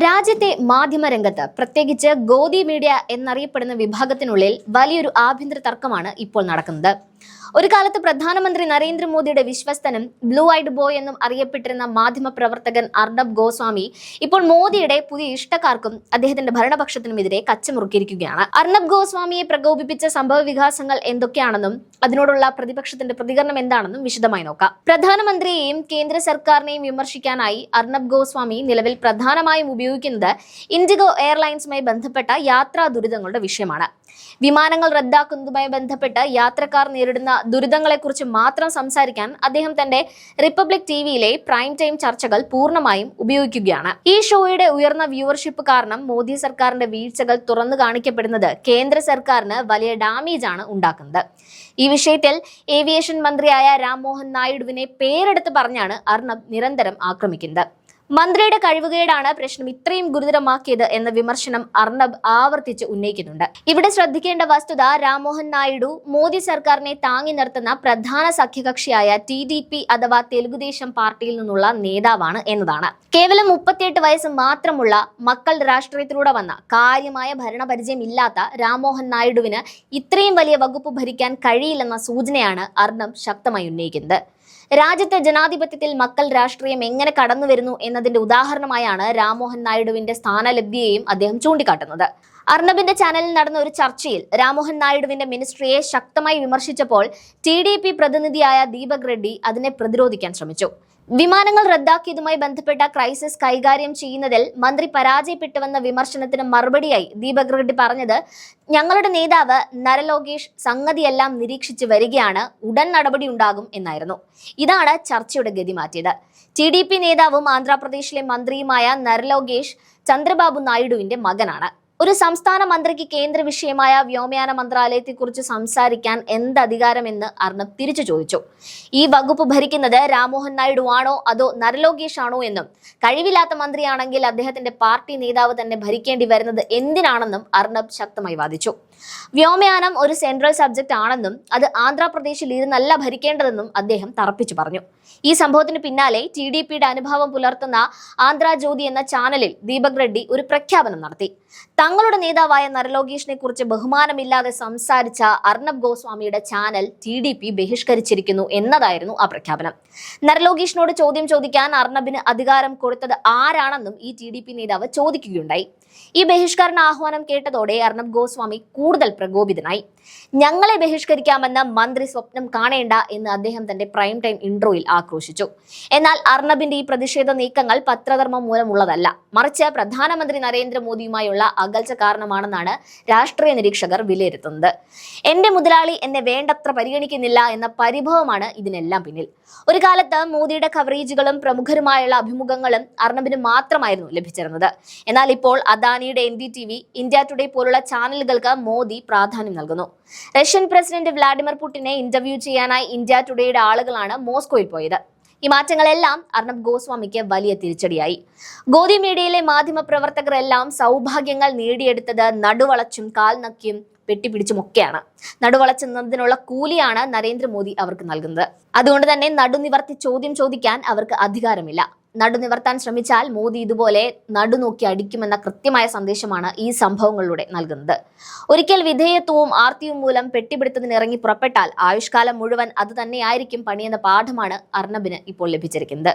രാജ്യത്തെ മാധ്യമരംഗത്ത് പ്രത്യേകിച്ച് ഗോദി മീഡിയ എന്നറിയപ്പെടുന്ന വിഭാഗത്തിനുള്ളിൽ വലിയൊരു ആഭ്യന്തര തർക്കമാണ് ഇപ്പോൾ നടക്കുന്നത്. ഒരു കാലത്ത് പ്രധാനമന്ത്രി നരേന്ദ്രമോദിയുടെ വിശ്വസ്തനും ബ്ലൂ ഐഡ് ബോയ് എന്നും അറിയപ്പെട്ടിരുന്ന മാധ്യമ പ്രവർത്തകൻ അർണബ് ഗോസ്വാമി ഇപ്പോൾ മോദിയുടെ പുതിയ ഇഷ്ടക്കാർക്കും അദ്ദേഹത്തിന്റെ ഭരണപക്ഷത്തിനുമെതിരെ കച്ചമുറുക്കിയിരിക്കുകയാണ്. അർണബ് ഗോസ്വാമിയെ പ്രകോപിപ്പിച്ച സംഭവ വികാസങ്ങൾ എന്തൊക്കെയാണെന്നും അതിനോടുള്ള പ്രതിപക്ഷത്തിന്റെ പ്രതികരണം എന്താണെന്നും വിശദമായി നോക്കാം. പ്രധാനമന്ത്രിയെയും കേന്ദ്ര സർക്കാരിനെയും വിമർശിക്കാനായി അർണബ് ഗോസ്വാമി നിലവിൽ പ്രധാനമായും ഉപയോഗിക്കുന്നത് ഇൻഡിഗോ എയർലൈൻസുമായി ബന്ധപ്പെട്ട യാത്രാ ദുരിതങ്ങളുടെ വിഷയമാണ്. വിമാനങ്ങൾ റദ്ദാക്കുന്നതുമായി ബന്ധപ്പെട്ട് യാത്രക്കാർ നേരിടുന്ന ദുരിതങ്ങളെക്കുറിച്ച് മാത്രം സംസാരിക്കാൻ അദ്ദേഹം തന്റെ റിപ്പബ്ലിക് ടിവിയിലെ പ്രൈം ടൈം ചർച്ചകൾ പൂർണ്ണമായും ഉപയോഗിക്കുകയാണ്. ഈ ഷോയുടെ ഉയർന്ന വ്യൂവർഷിപ്പ് കാരണം മോദി സർക്കാരിന്റെ വീഴ്ചകൾ തുറന്നു കാണിക്കപ്പെടുന്നത് കേന്ദ്ര സർക്കാരിന് വലിയ ഡാമേജ് ആണ് ഉണ്ടാക്കുന്നത്. ഈ വിഷയത്തിൽ ഏവിയേഷൻ മന്ത്രിയായ രാംമോഹൻ നായിഡുവിനെ പേരെടുത്ത് പറഞ്ഞാണ് അർണബ് നിരന്തരം ആക്രമിക്കുന്നത്. മന്ത്രിയുടെ കഴിവുകേടാണ് പ്രശ്നം ഇത്രയും ഗുരുതരമാക്കിയത് എന്ന വിമർശനം അർണബ് ആവർത്തിച്ച് ഉന്നയിക്കുന്നുണ്ട്. ഇവിടെ ശ്രദ്ധിക്കേണ്ട വസ്തുത രാംമോഹൻ നായിഡു മോദി സർക്കാരിനെ താങ്ങി നിർത്തുന്ന പ്രധാന സഖ്യകക്ഷിയായ TDP അഥവാ തെലുഗുദേശം പാർട്ടിയിൽ നിന്നുള്ള നേതാവാണ് എന്നതാണ്. കേവലം 38 വയസ്സ് മാത്രമുള്ള മക്കൾ രാഷ്ട്രീയത്തിലൂടെ വന്ന കാര്യമായ ഭരണപരിചയം ഇല്ലാത്ത രാംമോഹൻ നായിഡുവിന് ഇത്രയും വലിയ വകുപ്പ് ഭരിക്കാൻ കഴിയില്ലെന്ന സൂചനയാണ് അർണബ് ശക്തമായി ഉന്നയിക്കുന്നത്. രാജ്യത്തെ ജനാധിപത്യത്തിൽ മക്കൾ രാഷ്ട്രീയം എങ്ങനെ കടന്നു വരുന്നു എന്നതിന്റെ ഉദാഹരണമായാണ് രാംമോഹൻ നായിഡുവിന്റെ സ്ഥാനലബ്ധിയെയും അദ്ദേഹം ചൂണ്ടിക്കാട്ടുന്നത്. അർണബിന്റെ ചാനലിൽ നടന്ന ഒരു ചർച്ചയിൽ രാംമോഹൻ നായിഡുവിന്റെ മിനിസ്ട്രിയെ ശക്തമായി വിമർശിച്ചപ്പോൾ TDP പ്രതിനിധിയായ ദീപക് റെഡ്ഡി അതിനെ പ്രതിരോധിക്കാൻ ശ്രമിച്ചു. വിമാനങ്ങൾ റദ്ദാക്കിയതുമായി ബന്ധപ്പെട്ട ക്രൈസിസ് കൈകാര്യം ചെയ്യുന്നതിൽ മന്ത്രി പരാജയപ്പെട്ടുവെന്ന വിമർശനത്തിന് മറുപടിയായി ദീപക് റെഡ്ഡി പറഞ്ഞത്, ഞങ്ങളുടെ നേതാവ് നരലോകേഷ് സംഗതിയെല്ലാം നിരീക്ഷിച്ചു വരികയാണ്, ഉടൻ നടപടി ഉണ്ടാകും എന്നായിരുന്നു. ഇതാണ് ചർച്ചയുടെ ഗതി മാറ്റിയത്. TDP നേതാവും ആന്ധ്രാപ്രദേശിലെ മന്ത്രിയുമായ നരലോകേഷ് ചന്ദ്രബാബു നായിഡുവിന്റെ മകനാണ്. ഒരു സംസ്ഥാന മന്ത്രിക്ക് കേന്ദ്ര വിഷയമായ വ്യോമയാന മന്ത്രാലയത്തെക്കുറിച്ച് സംസാരിക്കാൻ എന്ത് അധികാരമെന്ന് അർണബ് തിരിച്ചു ചോദിച്ചു. ഈ വകുപ്പ് ഭരിക്കുന്നത് രാംമോഹൻ നായിഡു ആണോ അതോ നരലോകേഷ് ആണോ എന്നും കഴിവില്ലാത്ത മന്ത്രിയാണെങ്കിൽ അദ്ദേഹത്തിന്റെ പാർട്ടി നേതാവ് തന്നെ ഭരിക്കേണ്ടി വരുന്നത് എന്തിനാണെന്നും അർണബ് ശക്തമായി വാദിച്ചു. വ്യോമയാനം ഒരു സെൻട്രൽ സബ്ജക്ട് ആണെന്നും അത് ആന്ധ്രാപ്രദേശിൽ ഇരുന്നല്ല ഭരിക്കേണ്ടതെന്നും അദ്ദേഹം തറപ്പിച്ചു പറഞ്ഞു. ഈ സംഭവത്തിന് പിന്നാലെ TDPയുടെ അനുഭാവം പുലർത്തുന്ന ആന്ധ്രാജ്യോതി എന്ന ചാനലിൽ ദീപക് റെഡ്ഡി ഒരു പ്രഖ്യാപനം നടത്തി. തങ്ങളുടെ നേതാവായ നരലോകേഷിനെ കുറിച്ച് ബഹുമാനമില്ലാതെ സംസാരിച്ച അർണബ് ഗോസ്വാമിയുടെ ചാനൽ TDP ബഹിഷ്കരിച്ചിരിക്കുന്നു എന്നതായിരുന്നു ആ പ്രഖ്യാപനം. നരലോകേഷിനോട് ചോദ്യം ചോദിക്കാൻ അർണബിന് അധികാരം കൊടുത്തത് ആരാണെന്നും ഈ TDP നേതാവ് ചോദിക്കുകയുണ്ടായി. ഈ ബഹിഷ്കരണ ആഹ്വാനം കേട്ടതോടെ അർണബ് ഗോസ്വാമി കൂടുതൽ പ്രകോപിതനായി. ഞങ്ങളെ ബഹിഷ്കരിക്കാമെന്ന് മന്ത്രി സ്വപ്നം കാണേണ്ട എന്ന് അദ്ദേഹം തന്റെ പ്രൈം ടൈം ഇൻട്രോയിൽ ആക്രോശിച്ചു. എന്നാൽ അർണബിന്റെ ഈ പ്രതിഷേധ നീക്കങ്ങൾ പത്രധർമ്മം മൂലമുള്ളതല്ല, മറിച്ച് പ്രധാനമന്ത്രി നരേന്ദ്രമോദിയുമായുള്ള അകൽച്ച കാരണമാണെന്നാണ് രാഷ്ട്രീയ നിരീക്ഷകർ വിലയിരുത്തുന്നത്. എന്റെ മുതലാളി എന്നെ വേണ്ടത്ര പരിഗണിക്കുന്നില്ല എന്ന പരിഭവമാണ് ഇതിനെല്ലാം പിന്നിൽ. ഒരു കാലത്ത് മോദിയുടെ കവറേജുകളും പ്രമുഖരുമായുള്ള അഭിമുഖങ്ങളും അർണബിന് മാത്രമായിരുന്നു ലഭിച്ചിരുന്നത്. എന്നാൽ ഇപ്പോൾ അദാനിയുടെ NDTV, ഇന്ത്യ ടുഡേ പോലുള്ള ചാനലുകൾക്ക് മോദി പ്രാധാന്യം നൽകുന്നു. റഷ്യൻ പ്രസിഡന്റ് വ്ളാഡിമിർ പുടിനെ ഇന്റർവ്യൂ ചെയ്യാനായി ഇന്ത്യ ടുഡേയുടെ ആളുകളാണ് മോസ്കോയിൽ പോയത്. ഈ മാറ്റങ്ങളെല്ലാം അർണബ് ഗോസ്വാമിക്ക് വലിയ തിരിച്ചടിയായി. ഗോദി മീഡിയയിലെ മാധ്യമ പ്രവർത്തകരെല്ലാം സൗഭാഗ്യങ്ങൾ നേടിയെടുത്തത് നടുവളച്ചും കാൽനക്കിയും വെട്ടിപ്പിടിച്ചുമൊക്കെയാണ്. നടുവളച്ചെന്നതിനുള്ള കൂലിയാണ് നരേന്ദ്രമോദി അവർക്ക് നൽകുന്നത്. അതുകൊണ്ട് തന്നെ നടുനിവർത്തി ചോദ്യം ചോദിക്കാൻ അവർക്ക് അധികാരമില്ല. നടുനിവർത്താൻ ശ്രമിച്ചാൽ മോദി ഇതുപോലെ നടുനോക്കി അടിക്കുമെന്ന കൃത്യമായ സന്ദേശമാണ് ഈ സംഭവങ്ങളിലൂടെ നൽകുന്നത്. ഒരിക്കൽ വിധേയത്വവും ആർത്തിയും മൂലം പെട്ടിപിടുത്തത്തിന് ഇറങ്ങി പുറപ്പെട്ടാൽ ആയുഷ്കാലം മുഴുവൻ അത് തന്നെയായിരിക്കും പണിയെന്ന പാഠമാണ് അർണബിന് ഇപ്പോൾ ലഭിച്ചിരിക്കുന്നത്.